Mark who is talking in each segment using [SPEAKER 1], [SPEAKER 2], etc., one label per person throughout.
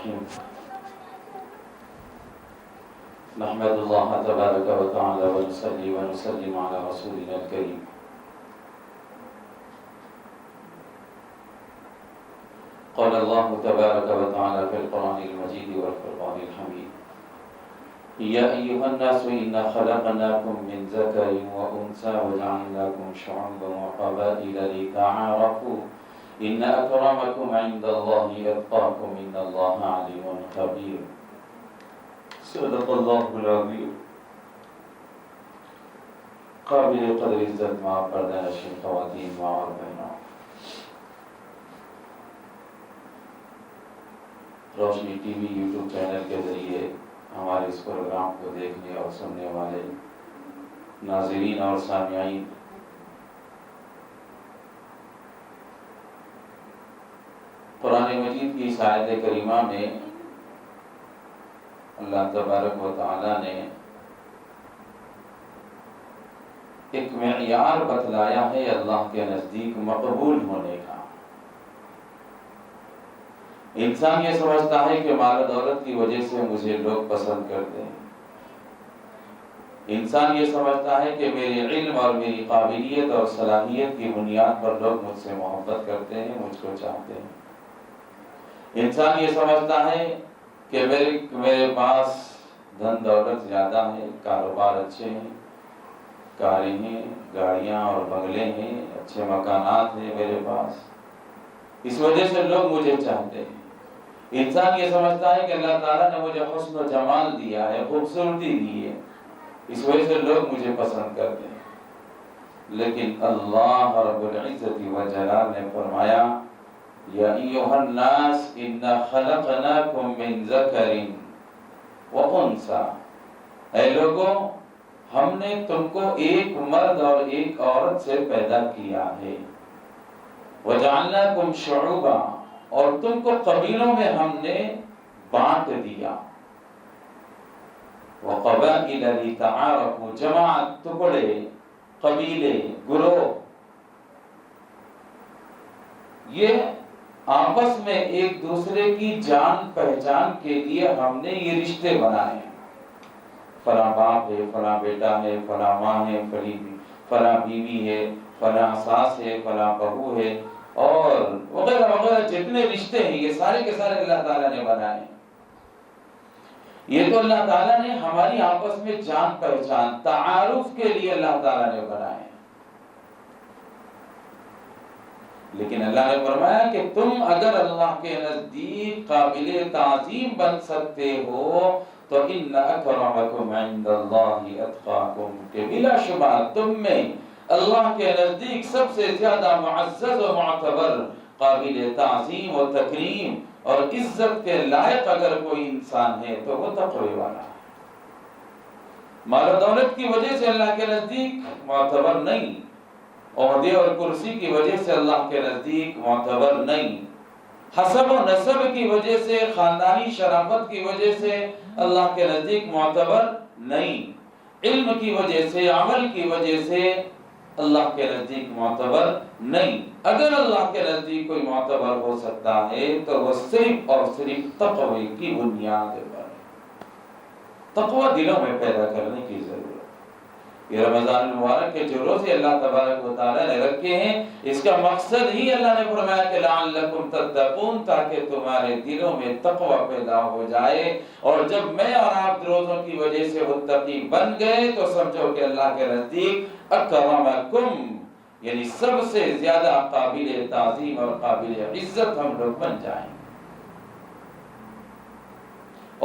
[SPEAKER 1] الرحيم نحمد الله تبارك وتعالى ونصلي ونسلم على رسولنا الكريم قال الله تبارك وتعالى في القرآن المجيد والفرقان الحميد يا أيها الناس إنا خلقناكم من ذكر وأنثى وجعلناكم شعوبا وقبائل لتعارفوا إن أكرمكم عند الله أتقاكم إن الله عليم خبير صدق الله العظيم قابل قدر عزت مع پردہ نشین خواتین ماں اور بہنوں، روشنی ٹی وی یوٹیوب چینل کے ذریعے ہمارے اس پروگرام کو دیکھنے اور سننے والے ناظرین اور سامعین، قرآن مجید کی اس آیت کریمہ میں اللہ تبارک و تعالی نے ایک معیار بتلایا ہے اللہ کے نزدیک مقبول ہونے کا۔ انسان یہ سمجھتا ہے کہ مال و دولت کی وجہ سے مجھے لوگ پسند کرتے ہیں، انسان یہ سمجھتا ہے کہ میرے علم اور میری قابلیت اور صلاحیت کی بنیاد پر لوگ مجھ سے محبت کرتے ہیں، مجھ کو چاہتے ہیں۔ انسان یہ سمجھتا ہے کہ میرے پاس دھن دولت زیادہ ہے، کاروبار اچھے ہیں، کاریں ہیں، گاڑیاں اور بنگلے ہیں، اچھے مکانات ہیں میرے پاس، اس وجہ سے لوگ مجھے چاہتے ہیں۔ انسان یہ سمجھتا ہے کہ اللہ تعالیٰ نے مجھے حسن و جمال دیا ہے، خوبصورتی دی ہے، اس وجہ سے لوگ مجھے پسند کرتے ہیں۔ لیکن اللہ رب العزت والجلال نے فرمایا یا ایھا الناس انا خلقناکم من ذکر وانثی، اے لوگوں ہم نے تم کو ایک مرد اور ایک عورت سے پیدا کیا ہے، وجعلناکم شعوبا، اور تم کو قبیلوں میں ہم نے بانٹ دیا، وقبائل لتعارفوا، جماعت، ٹکڑے، قبیلے، گروہ، یہ آپس میں ایک دوسرے کی جان پہچان کے لیے ہم نے یہ رشتے بنائے ہیں۔ فلاں باپ ہے، فلاں بیٹا ہے، فلاں ماں ہے، فلاں بیوی ہے، فلاں ساس ہے، فلاں بہو ہے، اور وغیرہ وغیرہ جتنے رشتے ہیں یہ سارے کے سارے اللہ تعالیٰ نے بنائے ہیں۔ یہ تو اللہ تعالیٰ نے ہماری آپس میں جان پہچان، تعارف کے لیے اللہ تعالیٰ نے بنائے ہیں۔ لیکن اللہ نے فرمایا کہ تم اگر اللہ کے نزدیک قابل تعظیم بن سکتے ہو تو ان اکرمکم عند اللہ اتقاکم، کہ بلا شبہ تم میں اللہ کے نزدیک سب سے زیادہ معزز و معتبر، قابل تعظیم و تکریم اور عزت کے لائق اگر کوئی انسان ہے تو وہ تقوی والا ہے۔ مال و دولت کی وجہ سے اللہ کے نزدیک معتبر نہیں، عہدے اور کرسی کی وجہ سے اللہ کے نزدیک معتبر نہیں، حسب و نسب کی وجہ سے، خاندانی شرافت کی وجہ سے اللہ کے نزدیک معتبر نہیں، علم کی وجہ سے، عمل کی وجہ سے اللہ کے نزدیک معتبر نہیں۔ اگر اللہ کے نزدیک کوئی معتبر ہو سکتا ہے تو وہ صرف اور صرف تقوی کی بنیاد پر ہے۔ تقوی دلوں میں پیدا کرنے کی ضرورت ہے۔ یہ رمضان المبارک کے جو روزے اللہ تبارک و تعالیٰ نے رکھے ہیں، اس کا مقصد ہی اللہ نے فرمایا کہ لعلکم تتقون، تاکہ تمہارے دلوں میں تقوی پیدا ہو جائے، اور جب میں اور آپ روزوں کی وجہ سے متقی بن گئے تو سمجھو کہ اللہ کے نزدیک اکرمکم، یعنی سب سے زیادہ قابل تعظیم اور قابل عزت ہم لوگ بن جائیں۔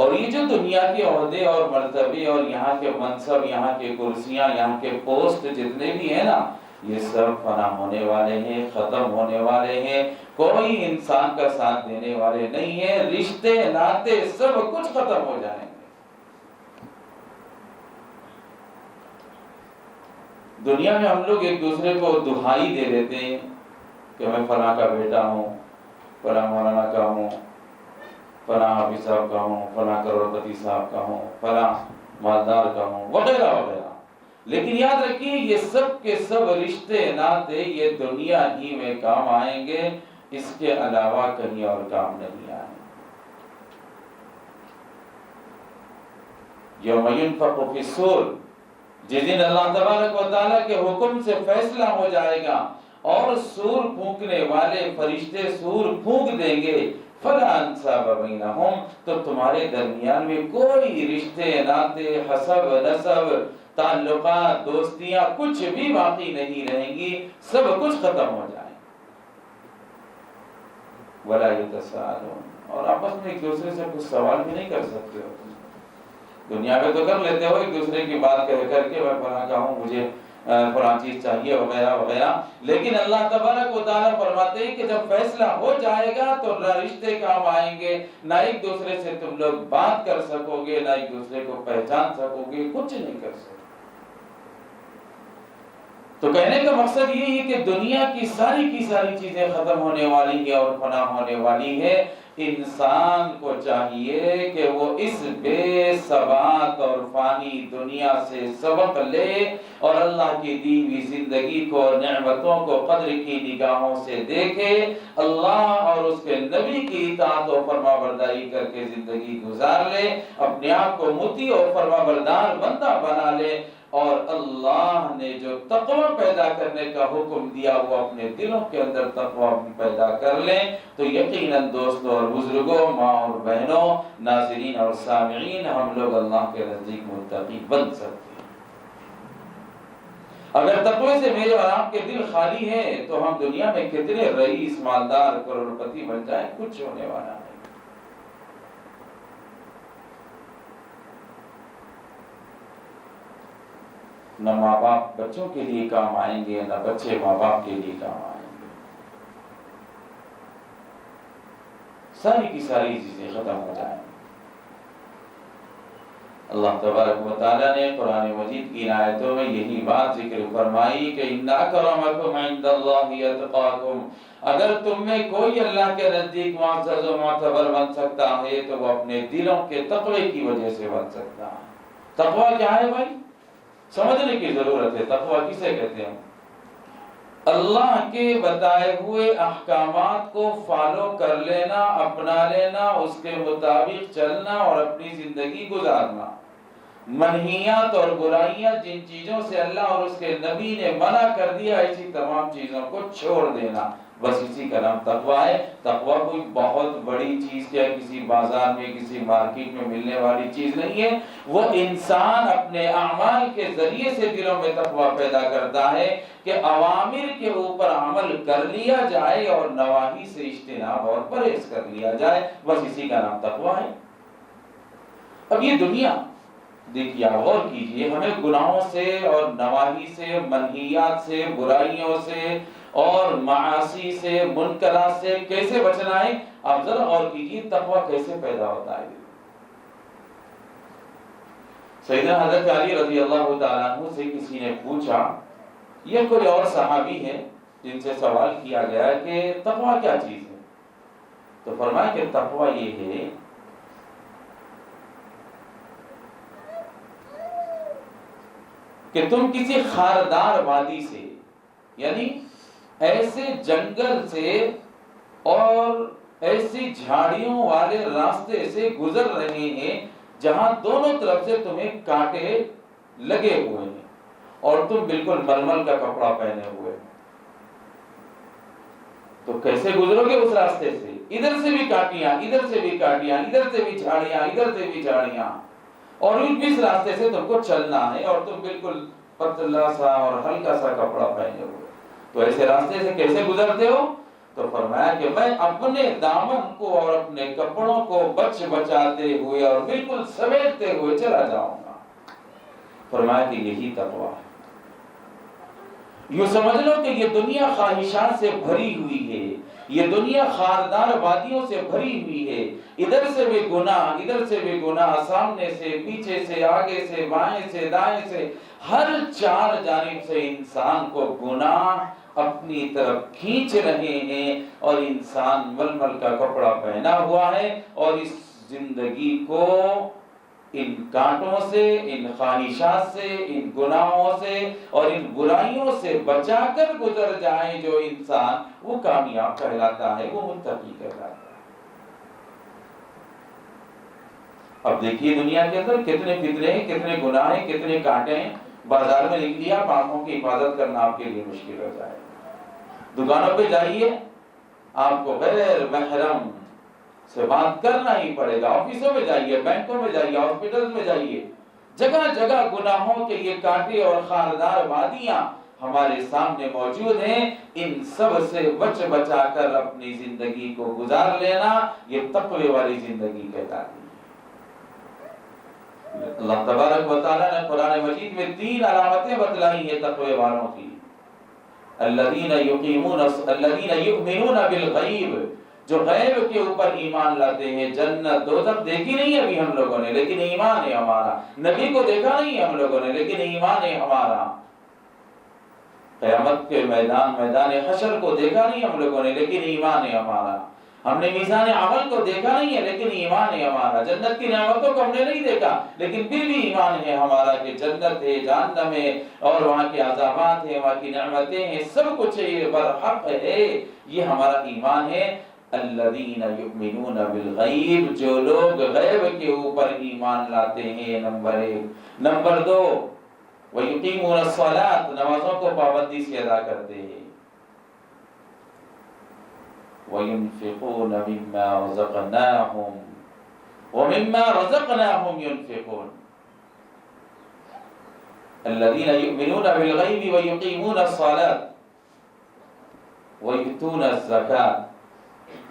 [SPEAKER 1] اور یہ جو دنیا کے عہدے اور مرتبے اور یہاں کے منصب، یہاں کے کرسیاں، یہاں کے پوسٹ جتنے بھی ہیں نا، یہ سب فنا ہونے والے ہیں، ختم ہونے والے ہیں، کوئی انسان کا ساتھ دینے والے نہیں ہیں، رشتے ناطے سب کچھ ختم ہو جائیں گے۔ دنیا میں ہم لوگ ایک دوسرے کو دہائی دے دیتے ہیں کہ میں فلاں کا بیٹا ہوں، فلاں مولانا کا ہوں، فلاں حافظ صاحب کا ہوں، فلاں کروڑپتی صاحب کا ہوں، فلاں مالدار کا ہوں، وغیرہ وغیرہ۔ لیکن یاد رکھیے یہ سب کے سب رشتے ناطے یہ دنیا ہی میں کام آئیں گے، اس کے علاوہ کہیں اور کام نہیں آئیں گے۔ یوم ینفخ فی الصور، جس دن اللہ تبارک و تعالیٰ کے حکم سے فیصلہ ہو جائے گا اور سور پھونکنے والے فرشتے سور پھونک دیں گے، فلا انساب بینہم، تو تمہارے درمیان میں کوئی رشتے ناطے حسب نسب تعلقات دوستیاں کچھ بھی باقی نہیں رہیں گی، سب کچھ ختم ہو جائے، ولا یتساءلون، اور آپس میں ایک دوسرے سے کچھ سوال بھی نہیں کر سکتے ہو۔ دنیا میں تو کر لیتے ہو ایک دوسرے کی بات کہہ کر کے میں فلاں کا ہوں، مجھے فلاں چیز چاہیے وغیرہ وغیرہ، لیکن اللہ تبارک و تعالیٰ فرماتے ہیں کہ جب فیصلہ ہو جائے گا تو نہ رشتے کام آئیں گے، نہ ایک دوسرے سے تم لوگ بات کر سکو گے، نہ ایک دوسرے کو پہچان سکو گے، کچھ نہیں کر سکو۔ تو کہنے کا مقصد یہ ہے کہ دنیا کی ساری چیزیں ختم ہونے والی ہیں اور فنا ہونے والی ہے، انسان کو چاہیے کہ وہ اس بے ثبات اور فانی دنیا سے سبق لے اور اللہ کی دی ہوئی زندگی کو، نعمتوں کو قدر کی نگاہوں سے دیکھے، اللہ اور اس کے نبی کی اطاعت و فرما برداری کر کے زندگی گزار لے، اپنے آپ کو مطیع اور فرما بردار بندہ بنا لے، اور اللہ نے جو تقوی پیدا کرنے کا حکم دیا وہ اپنے دلوں کے اندر تقوی پیدا کر لیں، تو یقیناً دوستوں اور بزرگوں، ماں اور بہنوں، ناظرین اور سامعین، ہم لوگ اللہ کے نزدیک متقی بن سکتے ہیں۔ اگر تقوی سے میرے اور آپ کے دل خالی ہیں تو ہم دنیا میں کتنے رئیس، مالدار، کروڑپتی بن جائیں، کچھ ہونے والا نہیں۔ نہ ماں باپ بچوں کے لیے کام آئیں گے، نہ بچے ماں باپ کے لیے کام آئیں گے، ساری کی ساری چیزیں ختم ہو جائیں گی۔ اللہ تبارک و تعالیٰ نے قرآن مجید کی آیتوں میں یہی بات ذکر فرمائی کہ ان اکرمکم عند اللہ اتقاکم، اگر تم میں کوئی اللہ کے نزدیک معزز و معتبر بن سکتا ہے تو وہ اپنے دلوں کے تقوی کی وجہ سے بن سکتا ہے۔ تقوی کیا ہے بھائی؟ سمجھنے کی ضرورت ہے۔ تقوی کسے کہتے ہیں؟ اللہ کے بتائے ہوئے احکامات کو فالو کر لینا، اپنا لینا، اس کے مطابق چلنا اور اپنی زندگی گزارنا، منہیات اور برائیاں جن چیزوں سے اللہ اور اس کے نبی نے منع کر دیا ایسی تمام چیزوں کو چھوڑ دینا، بس اسی کا نام تقوی ہے۔ تقوی کوئی بہت بڑی چیز کیا کسی بازار میں کسی مارکیٹ میں ملنے والی چیز نہیں ہے، وہ انسان اپنے اعمال کے ذریعے سے دلوں میں تقوی پیدا کرتا ہے کہ اوامر کے اوپر عمل کر لیا جائے اور نواہی سے اجتناب اور پرہیز کر لیا جائے، بس اسی کا نام تقوی ہے۔ اب یہ دنیا دیکھیے، غور کیجئے، ہمیں گناہوں سے اور نواہی سے، منہیات سے، برائیوں سے اور معاصی سے، منکرات سے کیسے بچنا ہے؟ آپ ذرا غور کیجئے تقوی کیسے پیدا ہوتا ہے۔ سیدنا حضرت علی رضی اللہ تعالیٰ عنہ سے کسی نے پوچھا، یہ کوئی اور صحابی ہے جن سے سوال کیا گیا کہ تقوی کیا چیز ہے؟ تو فرمایا کہ تقوی یہ ہے کہ تم کسی خاردار وادی سے، یعنی ایسے جنگل سے اور ایسی جھاڑیوں والے راستے سے گزر رہے ہیں جہاں دونوں طرف سے تمہیں کانٹے لگے ہوئے ہیں اور تم بالکل ململ کا کپڑا پہنے ہوئے ہیں، تو کیسے گزرو گے اس راستے سے؟ ادھر سے بھی کانٹیاں، ادھر سے بھی کانٹیاں، ادھر سے بھی جھاڑیاں، ادھر سے بھی جھاڑیاں، اور اس راستے سے تم کو چلنا ہے اور تم بالکل پتلا سا اور ہلکا سا کپڑا پہنے ہوئے، تو ایسے راستے سے کیسے گزرتے ہو؟ تو فرمایا کہ میں اپنے دامن کو اور اپنے کپڑوں کو بچاتے ہوئے اور بالکل سمیٹتے ہوئے چلا جاؤں گا۔ فرمایا کہ یہی تقویٰ ہے۔ یوں سمجھ لو کہ یہ دنیا خواہشات سے بھری ہوئی ہے، یہ دنیا خاردار وادیوں سے بھری ہوئی ہے، ادھر سے بھی گناہ، ادھر سے بھی گناہ، سامنے سے، پیچھے سے، آگے سے، بائیں سے، دائیں سے، ہر چار جانب سے انسان کو گناہ اپنی طرف کھینچ رہے ہیں، اور انسان ململ کا کپڑا پہنا ہوا ہے اور اس زندگی کو ان کانٹوں سے، ان خواہشات سے، ان گناہوں سے اور ان برائیوں سے بچا کر گزر جائے جو انسان، وہ کامیاب کہلاتا ہے، وہ متقی کہلاتا ہے۔ اب دیکھیے دنیا کے اندر کتنے فتنے ہیں، کتنے گناہ ہیں، کتنے کانٹے ہیں، بازار میں لکھ لیا آنکھوں کی حفاظت کرنا آپ کے لیے مشکل ہو جائے. دکانوں پہ جائیے آپ کو غیر محرم سے بات کرنا ہی پڑے گا. آفسوں میں جائیے، بینکوں میں جائیے، ہاسپٹل میں جائیے، جگہ جگہ گناہوں کے یہ کانٹے اور خاردار وادیاں ہمارے سامنے موجود ہیں. ان سب سے بچا کر اپنی زندگی کو گزار لینا یہ تقوی والی زندگی کہلاتی ہے. اللہ تبارک و تعالیٰ نے قرآن مجید میں 3 علامتیں بتلائی ہیں تقوی والوں کی. الذین یؤمنون بالغیب، جو غیب کے اوپر ایمان لاتے ہیں. جنت دوزخ دیکھی نہیں ابھی ہم لوگوں نے لیکن ایمان ہے ہمارا. نبی کو دیکھا نہیں ہم لوگوں نے لیکن ایمان ہے ہمارا. قیامت کے میدان حشر کو دیکھا نہیں ہم لوگوں نے لیکن ایمان ہے ہمارا. ہم نے میزان عمل کو دیکھا نہیں ہے لیکن ایمان ہے ہمارا. جنت کی نعمتوں کو ہم نے نہیں دیکھا لیکن پھر بھی ایمان ہے ہمارا کہ جنت ہے، جہنم ہے اور وہاں کے عذابات ہیں، وہاں کی نعمتیں ہیں، سب کچھ یہ برحق ہے. یہ ہمارا ایمان ہے. الذین یؤمنون بالغیب، جو لوگ غیب کے اوپر ایمان لاتے ہیں. نمبر 1. نمبر 2، وَيُقِيمُونَ الصَّلَاةَ، نمازوں کو پابندی سے ادا کرتے ہیں. وَيُنْفِقُونَ مِمَّا رَزَقْنَاهُمْ وَمِمَّا رَزَقْنَاهُمْ يُنْفِقُونَ. الَّذِينَ يُؤْمِنُونَ بِالْغَيْبِ وَيُقِيمُونَ الصَّلَاةَ وَيُؤْتُونَ الزَّكَاةَ.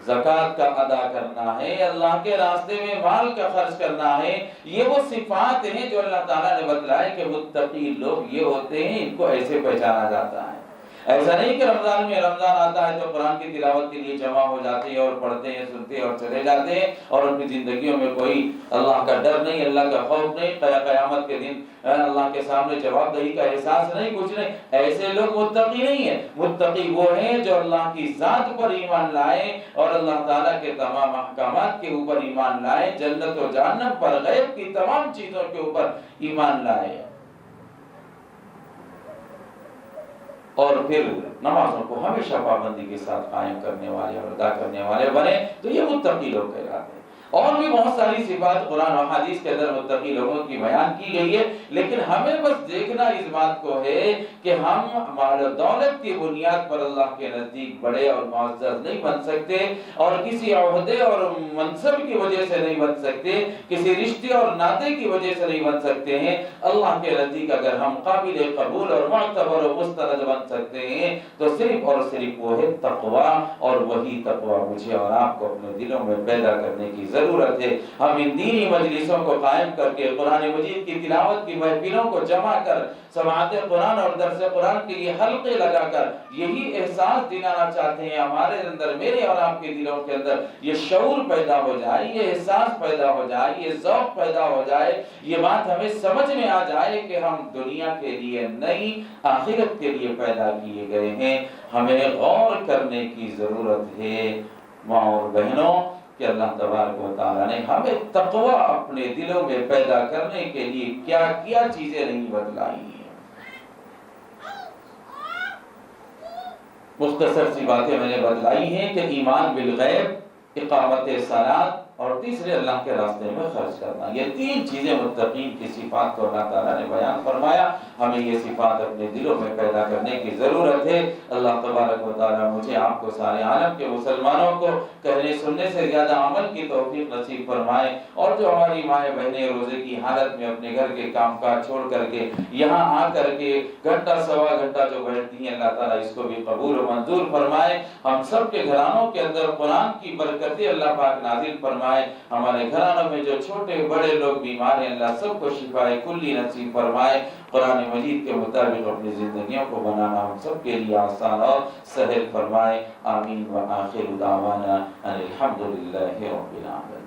[SPEAKER 1] زکوٰۃ کا ادا کرنا ہے، اللہ کے راستے میں مال کا خرچ کرنا ہے. یہ وہ صفات ہیں جو اللہ تعالیٰ نے بتلائے کہ متقی لوگ یہ ہوتے ہیں. ان کو ایسے پہچانا جاتا ہے. ایسا نہیں کہ رمضان آتا ہے تو قرآن کی تلاوت کے لیے جمع ہو جاتے ہیں اور پڑھتے ہیں، سنتے ہیں اور چلے جاتے ہیں اور ان کی زندگیوں میں کوئی اللہ کا ڈر نہیں، اللہ کا خوف نہیں، قیامت کے دن اللہ کے سامنے جواب دہی کا احساس نہیں، کچھ نہیں. ایسے لوگ متقی نہیں ہیں. متقی وہ ہیں جو اللہ کی ذات پر ایمان لائیں اور اللہ تعالیٰ کے تمام احکامات کے اوپر ایمان لائیں، جنت و جہنم پر، غیب کی تمام چیزوں کے اوپر ایمان لائیں اور پھر نمازوں کو ہمیشہ پابندی کے ساتھ قائم کرنے والے اور ادا کرنے والے بنے تو یہ متقی لوگ کہلاتے ہیں. اور بھی بہت ساری صفات قرآن و حدیث کے اندر متقی لوگوں کی بیان کی گئی ہے. لیکن ہمیں بس دیکھنا اس بات کو ہے کہ ہم مال و دولت کی بنیاد پر اللہ کے نزدیک بڑے اور معزز نہیں بن سکتے اور کسی عہدے اور منصب کی وجہ سے نہیں بن سکتے، کسی رشتے اور ناطے کی وجہ سے نہیں بن سکتے ہیں. اللہ کے نزدیک اگر ہم قابل قبول اور معتبر و مستند بن سکتے ہیں تو صرف اور صرف وہ ہے تقویٰ. اور وہی تقویٰ مجھے اور آپ کو اپنے دلوں میں پیدا کرنے کی ضرورت ہے. ہم ان دینی مجلسوں کو قائم کر کے قرآن مجید کی تلاوت کی محفلوں کو جمع کر سماعت قرآن اور درس قرآن کے لیے حلقے لگا کر یہی احساس دلانا چاہتے ہیں ہمارے اندر، میرے اور آپ کے دلوں کے اندر یہ شعور پیدا ہو جائے، یہ احساس پیدا ہو جائے، یہ ذوق پیدا ہو جائے، یہ بات ہمیں سمجھ میں آ جائے کہ ہم دنیا کے لیے نہیں آخرت کے لیے پیدا کیے گئے ہیں. ہمیں غور کرنے کی ضرورت ہے ماں اور بہنوں کہ اللہ تبارک و تعالیٰ نے ہمیں تقویٰ اپنے دلوں میں پیدا کرنے کے لیے کیا کیا چیزیں نہیں بتلائی ہیں. مختصر سی باتیں میں نے بتلائی ہیں کہ ایمان بالغیب، اقامت صلاۃ اور تیسرے اللہ کے راستے میں خرچ کرنا. یہ 3 چیزیں متقین کی صفات کو اللہ تعالیٰ نے بیان فرمایا. ہمیں یہ صفات اپنے دلوں میں پیدا کرنے کی ضرورت ہے. اللہ تبارک و تعالیٰ مجھے آپ کو سارے عالم کے مسلمانوں کو کہنے سننے سے زیادہ عمل کی توفیق نصیب فرمائے. اور جو ہماری مائیں بہنیں روزے کی حالت میں اپنے گھر کے کام کاج چھوڑ کر کے یہاں آ کر کے گھنٹہ سوا گھنٹہ جو بیٹھتی ہیں، اللہ تعالیٰ اس کو بھی قبول و منظور فرمائے. ہم سب کے گھرانوں کے اندر قرآن کی برکتیں اللہ پاک نازل فرمائے. ہمارے گھرانوں میں جو چھوٹے بڑے لوگ بیمار ہیں، اللہ سب کو شفاء کلی نصیب فرمائے. قرآن مجید کے مطابق اپنی زندگیوں کو بنانا ہم سب کے لیے آسان اور سہل فرمائے. آمین. وآخر دعوانا ان الحمد للہ رب العالمین.